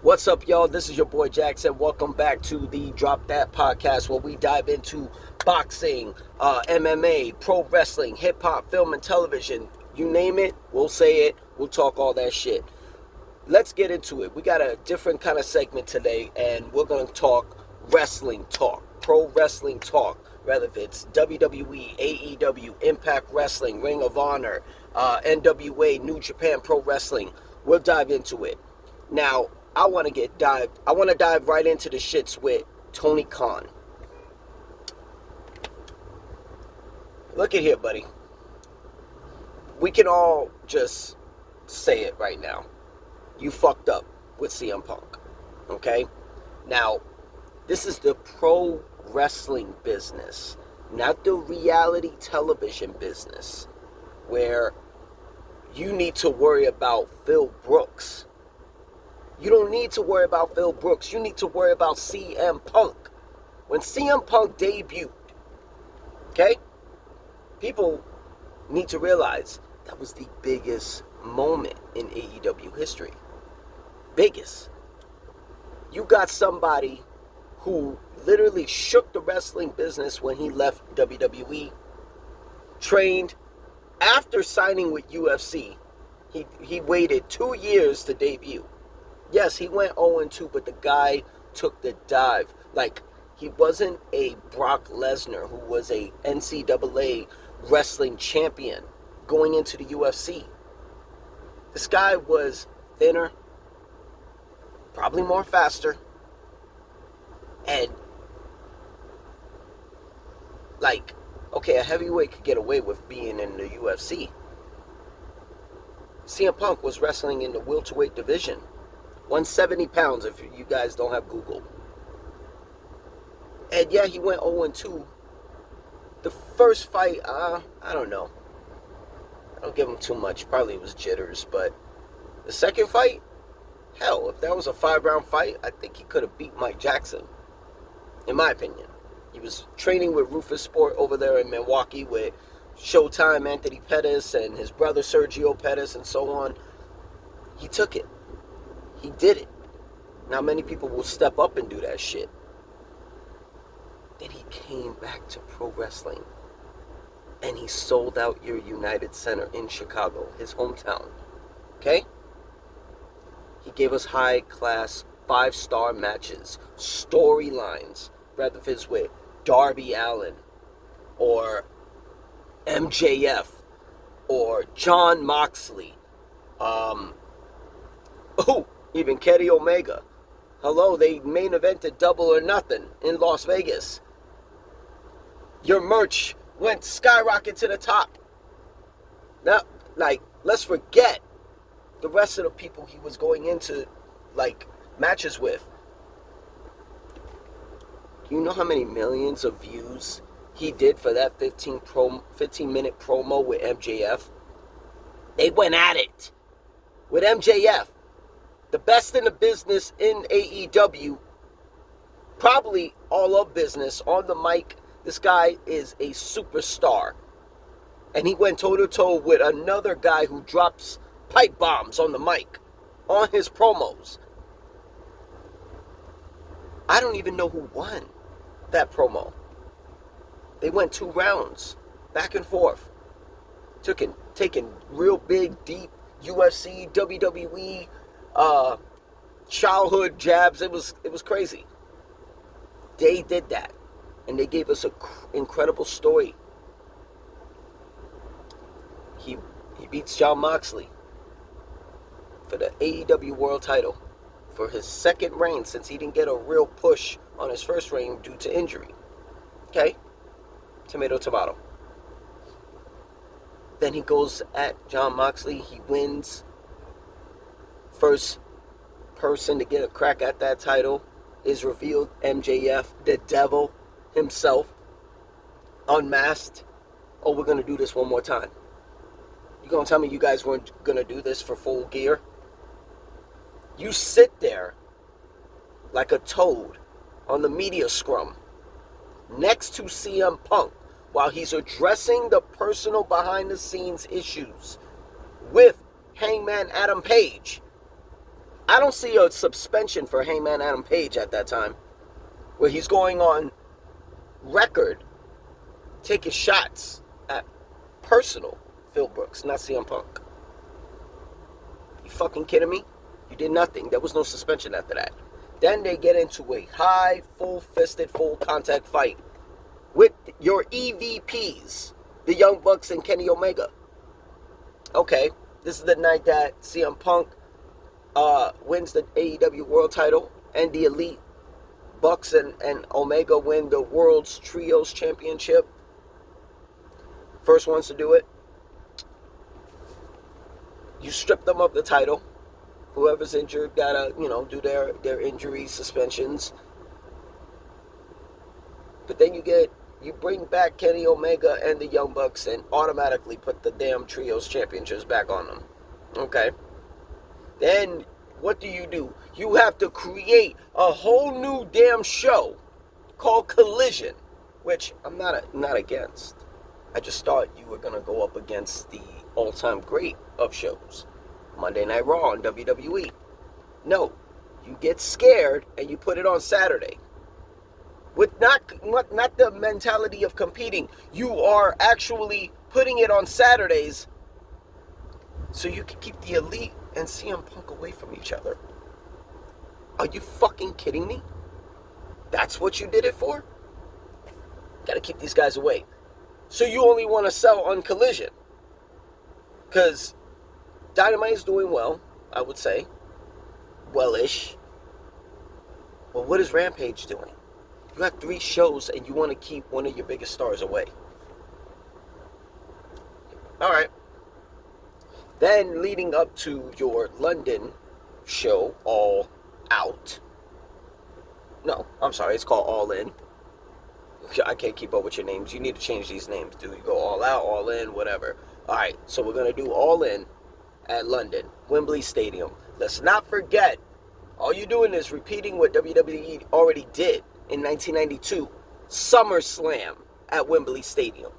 What's up, y'all? This is your boy Jackson. Welcome back to the Drop That podcast, where we dive into boxing, MMA, pro wrestling, hip hop, film, and television. You name it, we'll say it. We'll talk all that shit. Let's get into it. We got a different kind of segment today, and we're going to talk wrestling talk, pro wrestling talk. Whether if it's WWE, AEW, Impact Wrestling, Ring of Honor, NWA, New Japan Pro Wrestling, we'll dive into it. Now, I want to dive right into the shits with Tony Khan. Look at here, buddy. We can all just say it right now. You fucked up with CM Punk. Okay? Now, this is the pro wrestling business, not the reality television business, where you need to worry about Phil Brooks. You don't need to worry about Phil Brooks. You need to worry about CM Punk. When CM Punk debuted, okay, people need to realize that was the biggest moment in AEW history. Biggest. You got somebody who literally shook the wrestling business when he left WWE, trained after signing with UFC. He waited 2 years to debut. Yes, he went 0-2, but the guy took the dive. Like, he wasn't a Brock Lesnar, who was a NCAA wrestling champion going into the UFC. This guy was thinner, probably more faster, and like, okay, a heavyweight could get away with being in the UFC. CM Punk was wrestling in the welterweight division. 170 pounds if you guys don't have Google. And yeah, he went 0-2. The first fight, I don't know. I don't give him too much. Probably it was jitters. But the second fight, hell, if that was a 5-round fight, I think he could have beat Mike Jackson. In my opinion. He was training with Rufus Sport over there in Milwaukee with Showtime Anthony Pettis and his brother Sergio Pettis and so on. He took it. He did it. Now many people will step up and do that shit. Then he came back to pro wrestling. And he sold out your United Center in Chicago, his hometown. Okay? He gave us high-class, 5-star matches, storylines, whether it's with Darby Allin, or MJF, or Jon Moxley, even Kenny Omega. Hello, they main evented Double or Nothing in Las Vegas. Your merch went skyrocket to the top. Now, like, let's forget the rest of the people he was going into, like, matches with. Do you know how many millions of views he did for that 15-minute promo with MJF? They went at it with MJF. The best in the business in AEW, probably all of business, on the mic. This guy is a superstar. And he went toe-to-toe with another guy who drops pipe bombs on the mic, on his promos. I don't even know who won that promo. They went 2 rounds, back and forth. Taking real big, deep UFC, WWE, childhood jabs. It was crazy. They did that, and they gave us an incredible story. He beats Jon Moxley for the AEW World Title for his second reign, since he didn't get a real push on his first reign due to injury. Okay? Tomato, tomato. Then he goes at Jon Moxley. He wins. First person to get a crack at that title is revealed. MJF, the devil himself, unmasked. Oh, we're going to do this one more time. You going to tell me you guys weren't going to do this for Full Gear? You sit there like a toad on the media scrum next to CM Punk while he's addressing the personal behind-the-scenes issues with Hangman Adam Page. I don't see a suspension for Hangman Adam Page at that time, where he's going on record taking shots at personal Phil Brooks, not CM Punk. You fucking kidding me? You did nothing. There was no suspension after that. Then they get into a high, full-fisted, full-contact fight with your EVPs, the Young Bucks and Kenny Omega. Okay, this is the night that CM Punk wins the AEW World title, and the Elite Bucks and Omega win the World's Trios Championship. First ones to do it. You strip them of the title. Whoever's injured gotta, do their injury suspensions. But then you bring back Kenny Omega and the Young Bucks and automatically put the damn Trios Championships back on them. Okay. Then what do? You have to create a whole new damn show called Collision, which I'm not against. I just thought you were gonna go up against the all-time great of shows, Monday Night Raw and WWE. No, you get scared and you put it on Saturday. With not the mentality of competing, you are actually putting it on Saturdays so you can keep the Elite and CM Punk away from each other. Are you fucking kidding me? That's what you did it for? Gotta keep these guys away. So you only want to sell on Collision. Because Dynamite is doing well, I would say. Well-ish. Well, what is Rampage doing? You have 3 shows and you want to keep one of your biggest stars away. Alright. Then leading up to your London show, All Out. No, I'm sorry, it's called All In. I can't keep up with your names. You need to change these names, dude. You go All Out, All In, whatever. Alright, so we're going to do All In at London, Wembley Stadium. Let's not forget, all you're doing is repeating what WWE already did in 1992. SummerSlam at Wembley Stadium.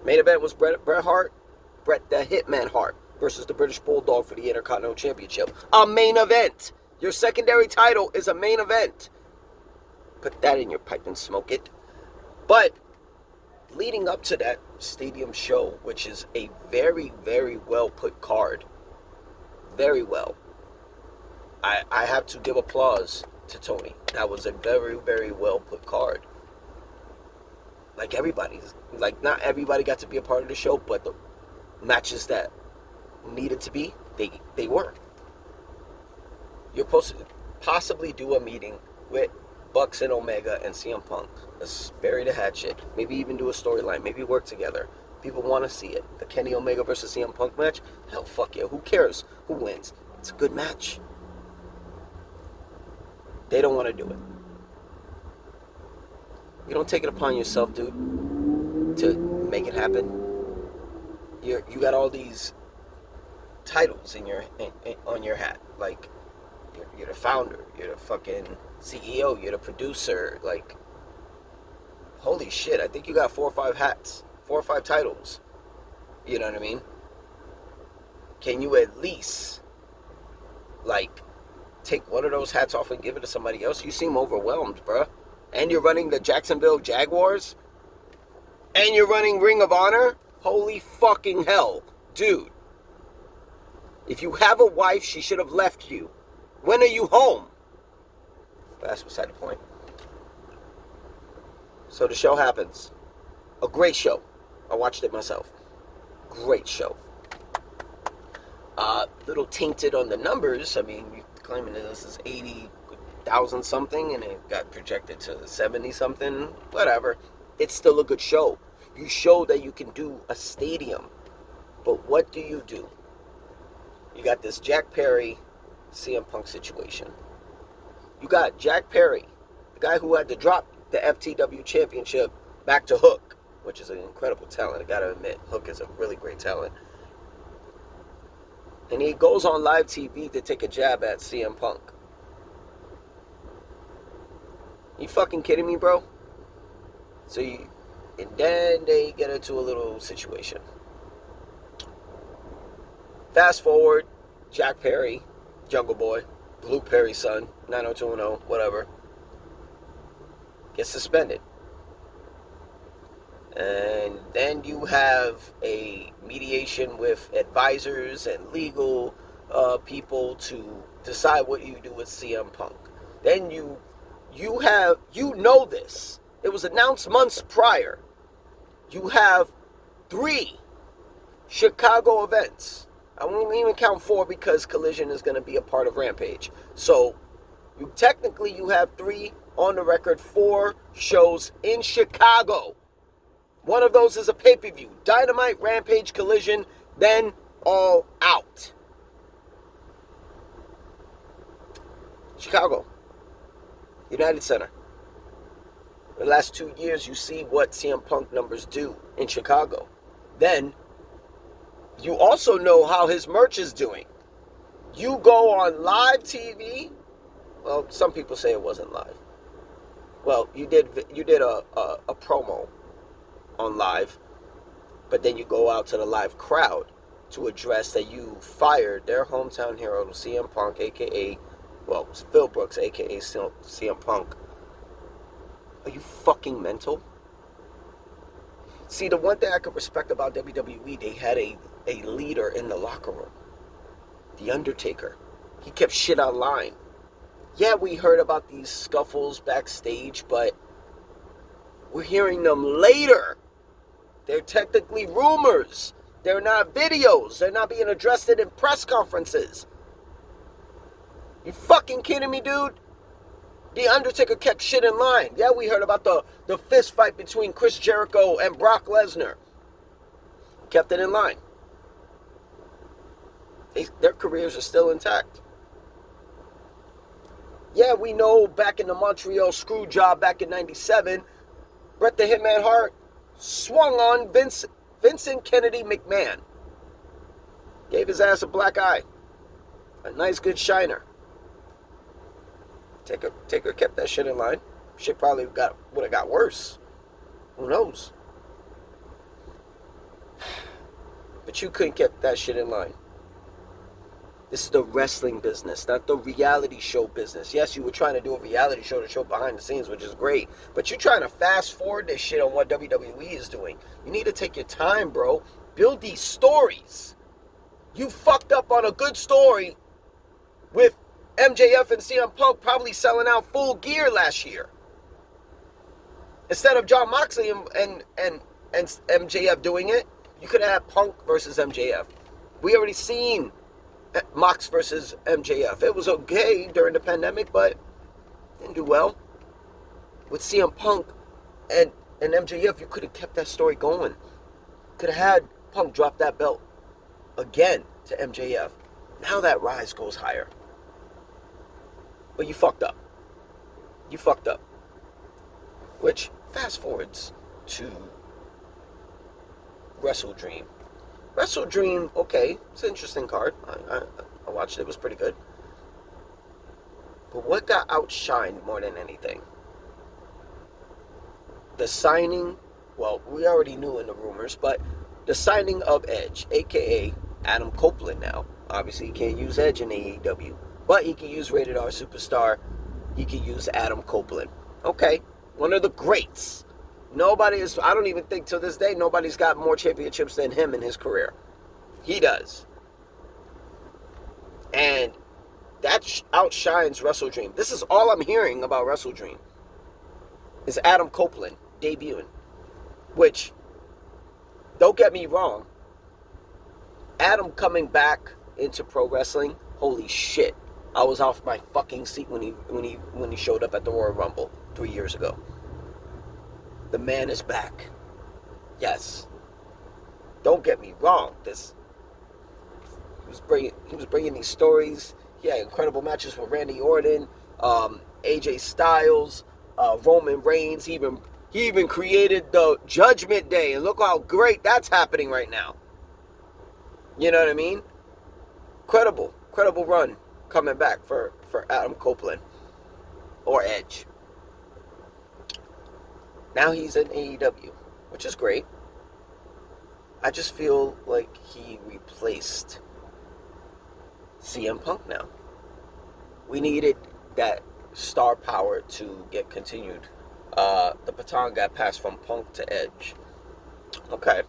Main event was Bret the Hitman Hart versus the British Bulldog for the Intercontinental Championship. A main event. Your secondary title is a main event. Put that in your pipe and smoke it. But leading up to that stadium show, which is a very, very well put card. Very well. I have to give applause to Tony. That was a very, very well put card. Not everybody got to be a part of the show, but the matches that needed to be, they were. You're supposed to possibly do a meeting with Bucks and Omega and CM Punk. Let's bury the hatchet. Maybe even do a storyline. Maybe work together. People want to see it. The Kenny Omega versus CM Punk match? Hell, fuck yeah. Who cares who wins? It's a good match. They don't want to do it. You don't take it upon yourself, dude, to make it happen. You got all these titles on your hat. Like, you're the founder. You're the fucking CEO. You're the producer. Like, holy shit. I think you got 4 or 5 hats. 4 or 5 titles. You know what I mean? Can you at least, take one of those hats off and give it to somebody else? You seem overwhelmed, bruh. And you're running the Jacksonville Jaguars? And you're running Ring of Honor? Holy fucking hell. Dude. If you have a wife, she should have left you. When are you home? But that's beside the point. So the show happens. A great show. I watched it myself. Great show. Little tainted on the numbers. I mean, you're claiming that this is 80,000 something and it got projected to 70 something. Whatever. It's still a good show. You show that you can do a stadium. But what do? You got this Jack Perry CM Punk situation. You got Jack Perry, the guy who had to drop the FTW championship back to Hook, which is an incredible talent. I gotta admit, Hook is a really great talent. And he goes on live TV to take a jab at CM Punk. You fucking kidding me, bro? And then they get into a little situation. Fast forward, Jack Perry Jungle Boy, Luke Perry's son, 90210, whatever, gets suspended. And then you have a mediation with advisors and legal people to decide what you do with CM Punk. Then you know this. It was announced months prior. You have 3 Chicago events. I won't even count 4 because Collision is going to be a part of Rampage. So you have 3 on the record, 4 shows in Chicago. One of those is a pay-per-view. Dynamite, Rampage, Collision, then All Out. Chicago. United Center. The last 2 years, you see what CM Punk numbers do in Chicago. Then, you also know how his merch is doing. You go on live TV. Well, some people say it wasn't live. Well, you did a promo on live, but then you go out to the live crowd to address that you fired their hometown hero, CM Punk, aka, well, Phil Brooks, aka CM Punk. Are you fucking mental? See, the one thing I could respect about WWE, they had a leader in the locker room. The Undertaker. He kept shit online. Yeah, we heard about these scuffles backstage, but we're hearing them later. They're technically rumors. They're not videos. They're not being addressed in press conferences. You fucking kidding me, dude? The Undertaker kept shit in line. Yeah, we heard about the fist fight between Chris Jericho and Brock Lesnar. Kept it in line. Their careers are still intact. Yeah, we know back in the Montreal screw job back in 97, Bret the Hitman Hart swung on Vincent Kennedy McMahon. Gave his ass a black eye. A nice good shiner. Taker kept that shit in line. Shit probably would have got worse. Who knows? But you couldn't keep that shit in line. This is the wrestling business, not the reality show business. Yes, you were trying to do a reality show to show behind the scenes, which is great. But you're trying to fast forward this shit on what WWE is doing. You need to take your time, bro. Build these stories. You fucked up on a good story with MJF and CM Punk probably selling out Full Gear last year. Instead of Jon Moxley and MJF doing it, you could have had Punk versus MJF. We already seen Mox versus MJF. It was okay during the pandemic, but didn't do well. With CM Punk and MJF, you could have kept that story going. Could have had Punk drop that belt again to MJF. Now that rise goes higher. But you fucked up. You fucked up. Which fast forwards to Wrestle Dream. Wrestle Dream, okay, it's an interesting card. I watched it, it was pretty good. But what got outshined more than anything? The signing, well, we already knew in the rumors, but the signing of Edge, aka Adam Copeland now. Obviously, he can't use Edge in AEW, but he can use Rated R Superstar. He can use Adam Copeland. Okay, one of the greats. I don't even think to this day, nobody's got more championships than him in his career. He does. And that outshines Wrestle Dream. This is all I'm hearing about Wrestle Dream. Is Adam Copeland debuting. Which, don't get me wrong, Adam coming back into pro wrestling, holy shit. I was off my fucking seat when he showed up at the Royal Rumble 3 years ago. The man is back. Yes. Don't get me wrong. He was bringing these stories. He had incredible matches with Randy Orton, AJ Styles, Roman Reigns. He even created the Judgment Day, and look how great that's happening right now. You know what I mean? Credible run coming back for Adam Copeland or Edge. Now he's in AEW, which is great. I just feel like he replaced CM Punk now. We needed that star power to get continued. The baton got passed from Punk to Edge. Okay.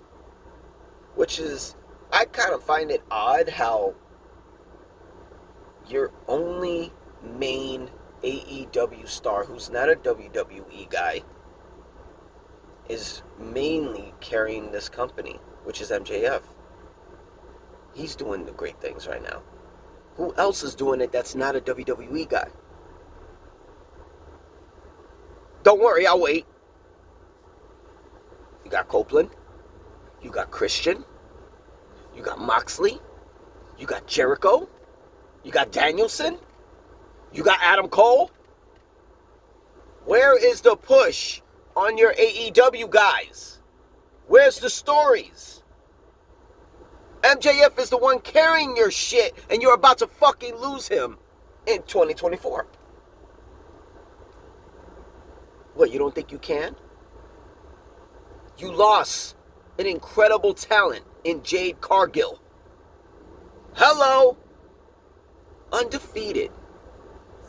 Which is, I kind of find it odd how your only main AEW star who's not a WWE guy is mainly carrying this company, which is MJF. He's doing the great things right now. Who else is doing it that's not a WWE guy? Don't worry, I'll wait. You got Copeland. You got Christian. You got Moxley. You got Jericho. You got Danielson. You got Adam Cole. Where is the push on your AEW guys? Where's the stories? MJF is the one carrying your shit, and you're about to fucking lose him in 2024. What, you don't think you can? You lost an incredible talent in Jade Cargill. Hello! Undefeated.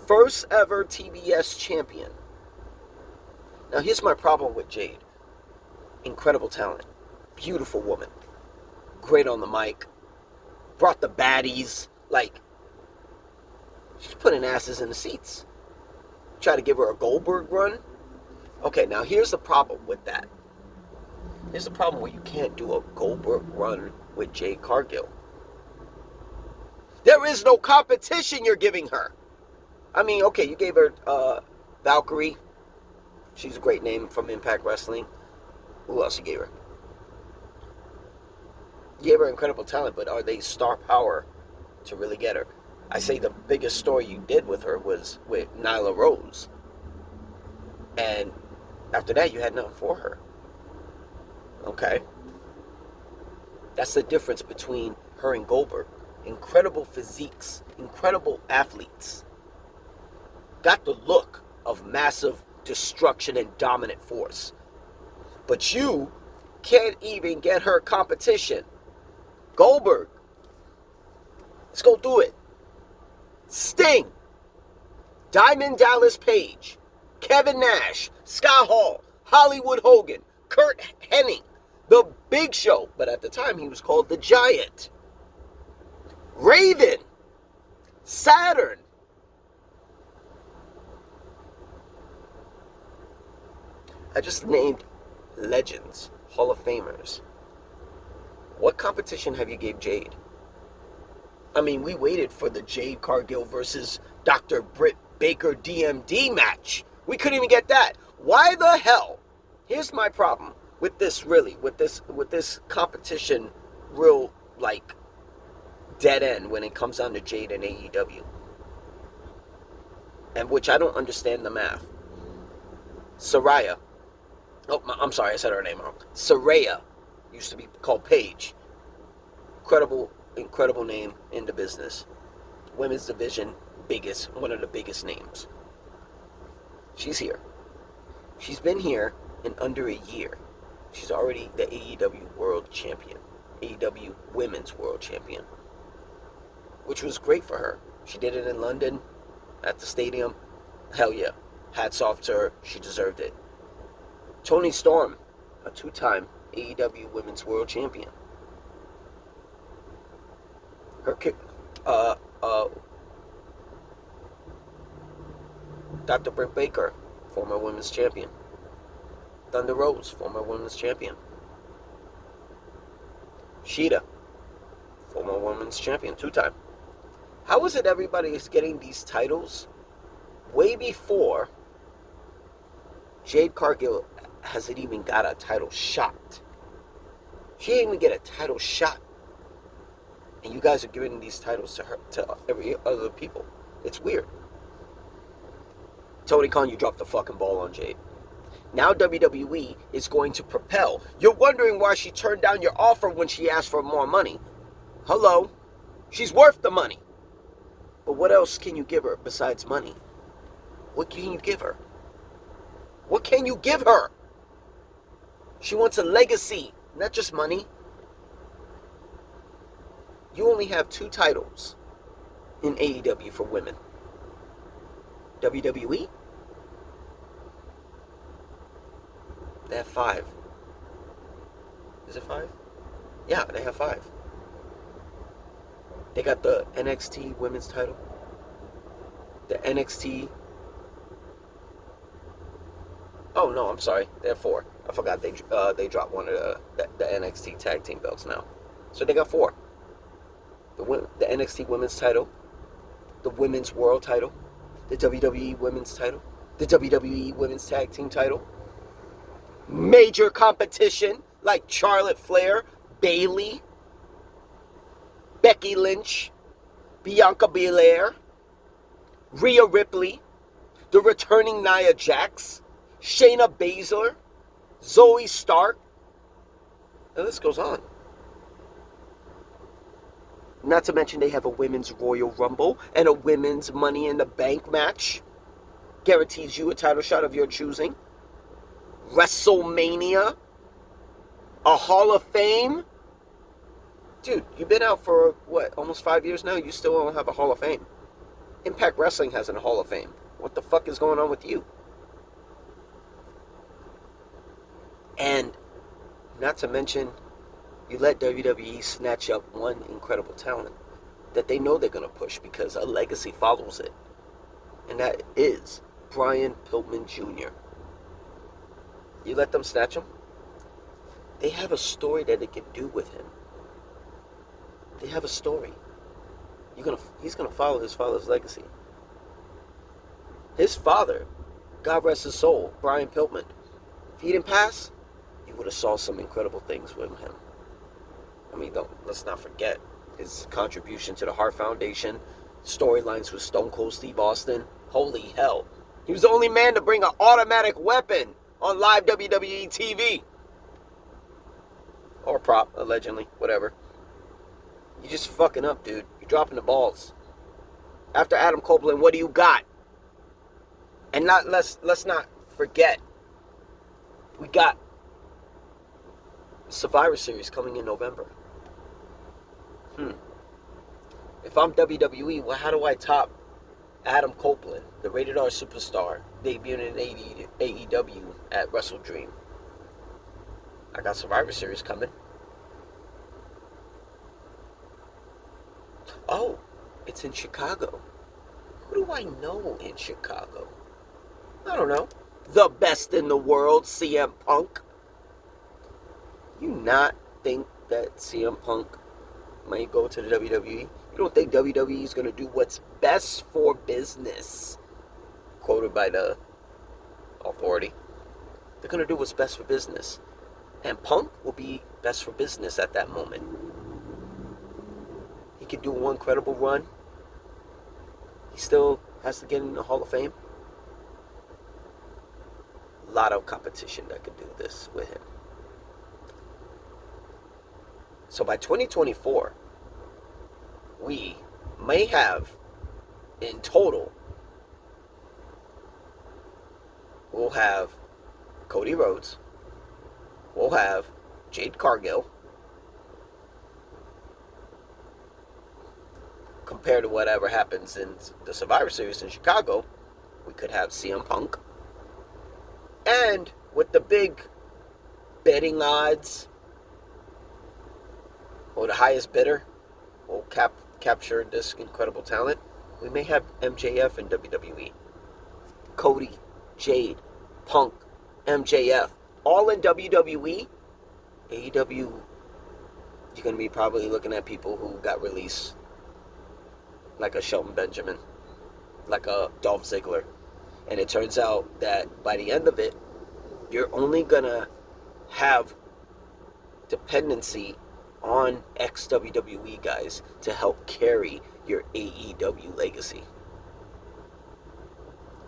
First ever TBS champion. Now here's my problem with Jade. Incredible talent. Beautiful woman. Great on the mic. Brought the baddies. Like, she's putting asses in the seats. Try to give her a Goldberg run. Okay, now here's the problem with that. Here's the problem where you can't do a Goldberg run with Jade Cargill. There is no competition you're giving her. I mean, okay, you gave her Valkyrie. She's a great name from Impact Wrestling. Who else you gave her? You gave her incredible talent, but are they star power to really get her? I say the biggest story you did with her was with Nyla Rose. And after that, you had nothing for her. Okay? That's the difference between her and Goldberg. Incredible physiques. Incredible athletes. Got the look of massive destruction and dominant force. But you can't even get her competition. Goldberg. Let's go do it. Sting. Diamond Dallas Page. Kevin Nash. Scott Hall. Hollywood Hogan. Kurt Hennig. The Big Show. But at the time he was called the Giant. Raven. Saturn. I just named legends, Hall of Famers. What competition have you gave Jade? I mean, we waited for the Jade Cargill versus Dr. Britt Baker DMD match. We couldn't even get that. Why the hell? Here's my problem with this, really, with this competition, real, like, dead end when it comes down to Jade and AEW. And which I don't understand the math. Saraya. Oh, I'm sorry, I said her name wrong. Saraya used to be called Paige. Incredible name in the business. Women's division, one of the biggest names. She's here. She's been here in under a year. She's already the AEW World Champion. AEW Women's World Champion. Which was great for her. She did it in London, at the stadium. Hell yeah. Hats off to her. She deserved it. Toni Storm, a two-time AEW Women's World Champion. Her Dr. Britt Baker, former Women's Champion. Thunder Rose, former Women's Champion. Sheeta, former Women's Champion, two-time. How is it everybody is getting these titles way before Jade Cargill hasn't even got a title shot? She didn't even get a title shot. And you guys are giving these titles to her, to every other people. It's weird. Tony Khan, you dropped the fucking ball on Jade. Now WWE is going to propel. You're wondering why she turned down your offer when she asked for more money. Hello? She's worth the money. But what else can you give her besides money? What can you give her? What can you give her? She wants a legacy, not just money. You only have 2 titles in AEW for women. WWE, they have 5. Is it 5? Yeah, they have 5. They got the NXT women's title, the NXT. Oh no, I'm sorry. They have 4. I forgot they dropped one of the NXT tag team belts now. So they got 4. The NXT women's title, the women's world title, the WWE women's title, the WWE women's tag team title. Major competition like Charlotte Flair, Bayley, Becky Lynch, Bianca Belair, Rhea Ripley, the returning Nia Jax, Shayna Baszler, Zoe Stark. The list goes on. Not to mention they have a women's Royal Rumble and a women's Money in the Bank match. Guarantees you a title shot of your choosing. WrestleMania. A Hall of Fame. Dude, you've been out for, what, almost 5 years now? You still don't have a Hall of Fame. Impact Wrestling has a Hall of Fame. What the fuck is going on with you? And not to mention, you let WWE snatch up one incredible talent that they know they're going to push because a legacy follows it. And that is Brian Pillman Jr. You let them snatch him? They have a story that they can do with him. They have a story. He's gonna follow his father's legacy. His father, God rest his soul, Brian Pillman, if he didn't pass, you would have saw some incredible things with him. I mean, let's not forget his contribution to the Hart Foundation, storylines with Stone Cold Steve Austin. Holy hell. He was the only man to bring an automatic weapon on live WWE TV. Or prop, allegedly, whatever. You're just fucking up, dude. You're dropping the balls. After Adam Copeland, what do you got? And let's not forget, we got Survivor Series coming in November. If I'm WWE, well, how do I top Adam Copeland, the Rated R superstar, debuting in AEW at Wrestle Dream? I got Survivor Series coming. Oh, it's in Chicago. Who do I know in Chicago? I don't know. The best in the world, CM Punk. You not think that CM Punk might go to the WWE? You don't think WWE is going to do what's best for business? Quoted by the authority. They're going to do what's best for business. And Punk will be best for business at that moment. He can do one credible run. He still has to get in the Hall of Fame. A lot of competition that could do this with him. So by 2024, we may have, in total, we'll have Cody Rhodes, we'll have Jade Cargill, compared to whatever happens in the Survivor Series in Chicago, we could have CM Punk. And with the big betting odds, or the highest bidder will capture this incredible talent, we may have MJF in WWE. Cody, Jade, Punk, MJF, all in WWE. AEW, you're going to be probably looking at people who got released, like a Shelton Benjamin, like a Dolph Ziggler. And it turns out that by the end of it, you're only going to have dependency on ex-WWE guys to help carry your AEW legacy.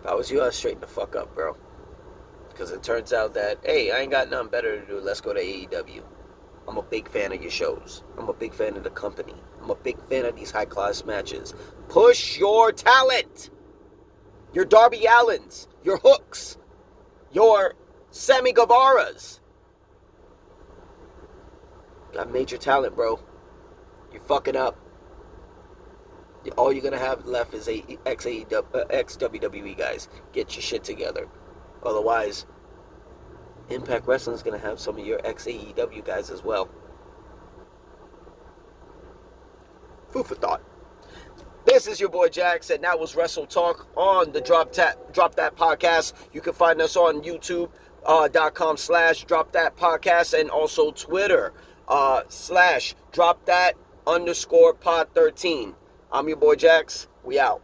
If I was you, I'd straighten the fuck up, bro. Because it turns out that, hey, I ain't got nothing better to do. Let's go to AEW. I'm a big fan of your shows. I'm a big fan of the company. I'm a big fan of these high-class matches. Push your talent. Your Darby Allins. Your Hooks. Your Sammy Guevaras. Got major talent, bro. You're fucking up. All you're gonna have left is ex WWE guys. Get your shit together. Otherwise, Impact Wrestling is gonna have some of your ex AEW guys as well. Food for thought. This is your boy Jax, and that was Wrestle Talk on the Drop That podcast. You can find us on YouTube.com/Drop That podcast, and also Twitter /Drop That _pod 13. I'm your boy Jax. We out.